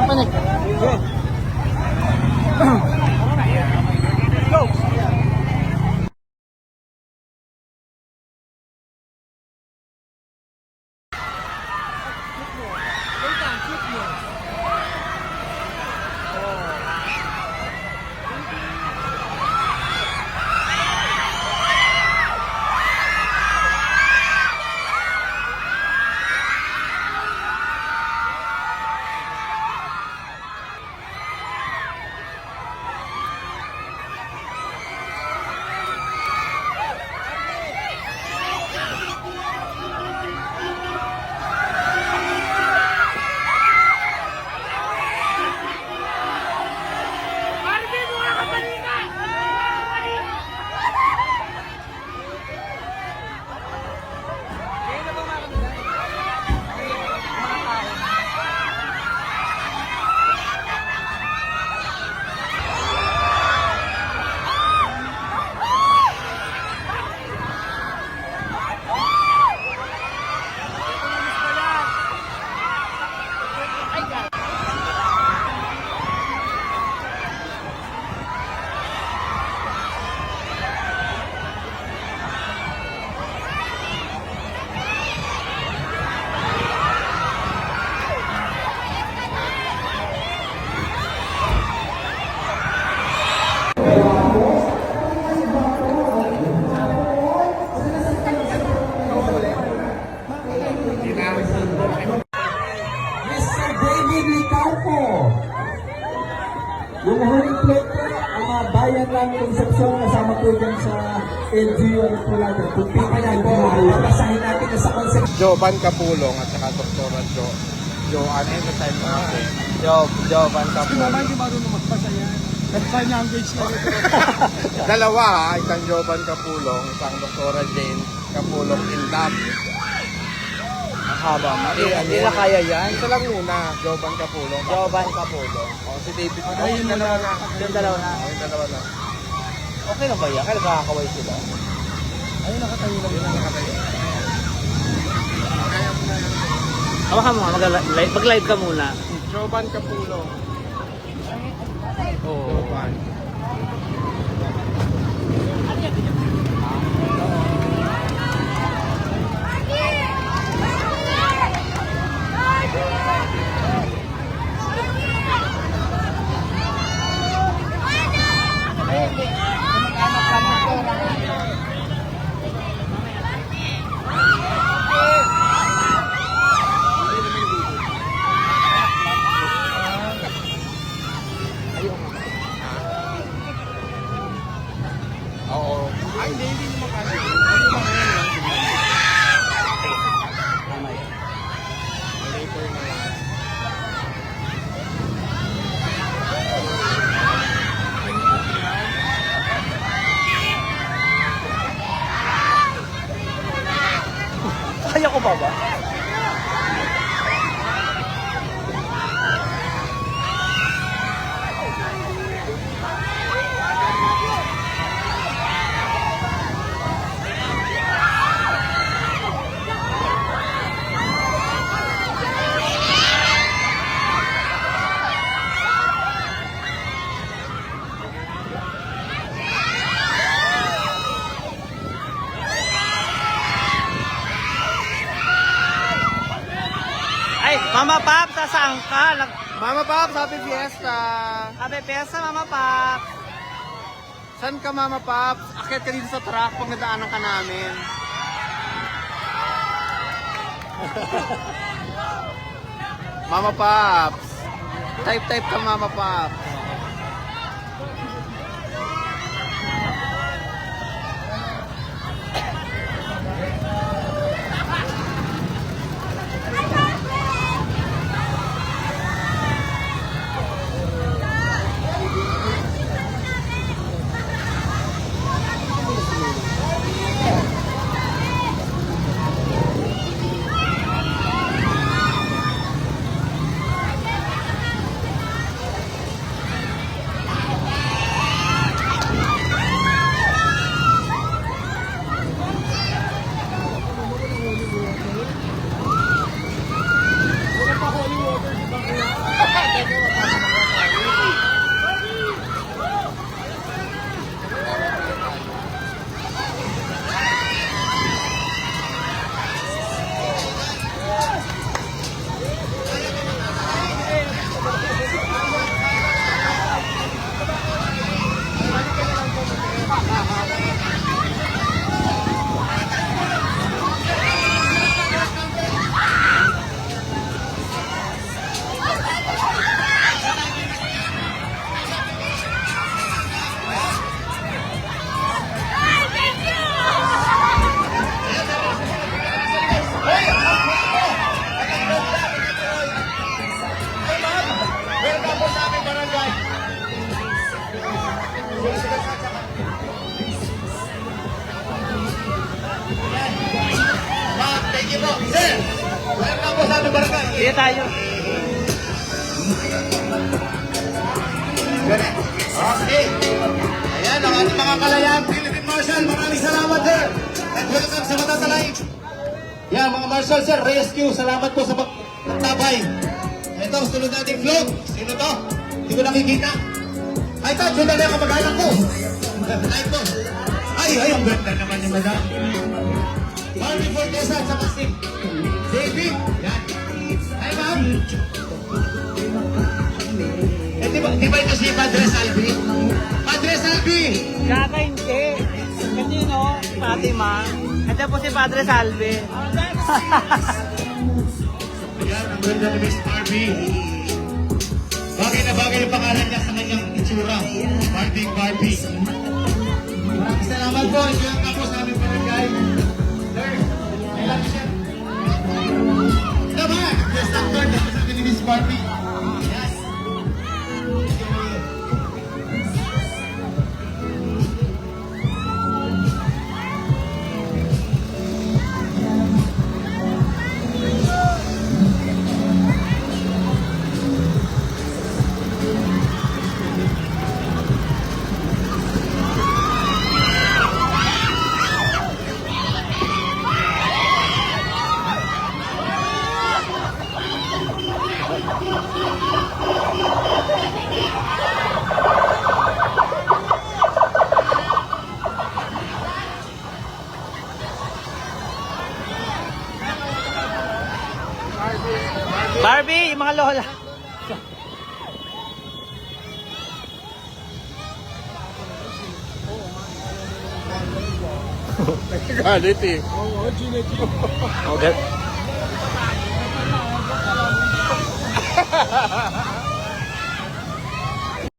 Panik. Go. Yung huling plate po, ang mga bayan lang Concepcion kasama po dyan sa LGU po natin. Kung pipinay po, papasahin natin na sa Concepcion. Jovan Capulong at saka Dr. Joanne Entertainment natin. Jovan Capulong. Hindi marunong magbasa yan. Sign language lang ito. Dalawa ha, isang Jovan Capulong, isang Dr. Jane Capulong in love. Ang haba mo. Hindi na kaya yan. Isa lang muna, Jovan Capulong. Jovan Capulong. O, si David. Ayun na lang. Yung dalawa na. Yung dalawa na. Okay lang ba yan? Kaya nakakaway sila. Ayun, nakatayo lang. Yun ang nakatayo. Kaya mo na yan. Hawakan mo nga, mag-live ka muna. Jovan Capulong. Oo. Jovan. Oo. Ay, hindi naman kasi. Later na lang. Kaya ko ba ba? Ay, Mama Pop, sasaan ka? Mama Pops, happy fiesta! Happy Fiesta, Mama Pop. Saan ka, Mama Pops? Akit ka dito sa truck pag nadaanan ka namin. Mama Pops. Type ka, Mama Pops. ano barangay? Sige tayo. Okay. Ayan, ang ating mga kalayaan, Philippine Marshal, maraming salamat, sir. And welcome sa Matatalay. Yan, mga Marshal, sir, rescue. Salamat po sa pagtabay. Ito, sunod nating vlog. Sino to? Hindi ko nakikita. Ay, ito, sunod na yung kamag-anak ko. Ay, ito. Ay, ang ganda naman ni Madam. Barbie Fortesa sa Pasig. David, yan. Ay, ma'am. Eh, di ba ito si Padre Salvi? Padre Salvi! Kaka hindi. Kasi no, Fatima. Ito po si Padre Salve. Yan, ang ganda ni Miss Barbie. Bagay na bagay yung pangalan niya sa kanyang itsura. Barbie. Maraming salamat po. Ito yung tapos sa aming barangay. Sir, I love you, sir. Ito ba? Yes, actor. Tapos sa akin ni Miss Barbie. Yes. Barbie, yung mga lola. Galit eh. Okay.